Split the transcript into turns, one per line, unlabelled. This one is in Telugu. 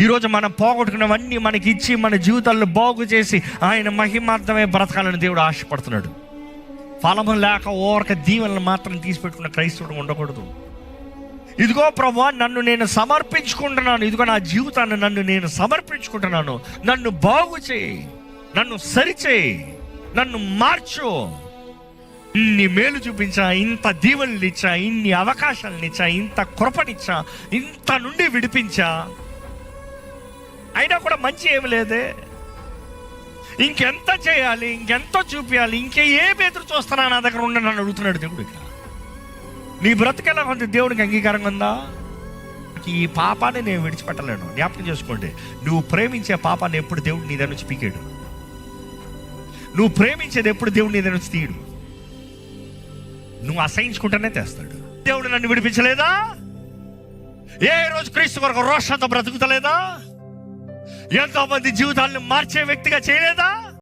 ఈరోజు మనం పోగొట్టుకున్నవన్నీ మనకి ఇచ్చి మన జీవితాలను బాగు చేసి ఆయన మహిమార్థమే బ్రతకాలని దేవుడు ఆశపడుతున్నాడు. ఫలము లేక ఓరక దీవెనలు మాత్రం తీసిపెట్టుకున్న క్రైస్తవుడు ఉండకూడదు. ఇదిగో ప్రభువా, నన్ను నేను సమర్పించుకుంటున్నాను, ఇదిగో నా జీవితాన్ని నన్ను నేను సమర్పించుకుంటున్నాను, నన్ను బాగు చేయి, నన్ను సరిచేయి, నన్ను మార్చు. ఇన్ని మేలు చూపించా, ఇంత దీవెనలు ఇచ్చా, ఇన్ని అవకాశాలను ఇచ్చా, ఇంత కృపనిచ్చా, ఇంత నుండి విడిపించా, అయినా కూడా మంచి ఏమి లేదే. ఇంకెంత చేయాలి, ఇంకెంతో చూపించాలి, ఇంకే ఎదురు చూస్తున్నా నా దగ్గర ఉండి నన్ను అడుగుతున్నాడు దేవుడు. ఇక్కడ నీ బ్రతికెలా కొంత దేవుడికి అంగీకారంగా ఉందా? ఈ పాపాన్ని నేను విడిచిపెట్టలేను. జ్ఞాపకం చేసుకోండి, నువ్వు ప్రేమించే పాపాన్ని ఎప్పుడు దేవుడు నీ దగ్గర నుంచి పీకాడు. నువ్వు ప్రేమించేది ఎప్పుడు దేవుడు నీ దగ్గర నుంచి తీయడు. నువ్వు అసహించుకుంటేనే తెస్తాడు. దేవుడు నన్ను విడిపించలేదా? ఏ రోజు క్రీస్తు కొరకు రోషంతో బ్రతుకుతలేదా? ఎంతో మంది జీవితాలను మార్చే వ్యక్తిగా చేయలేదా?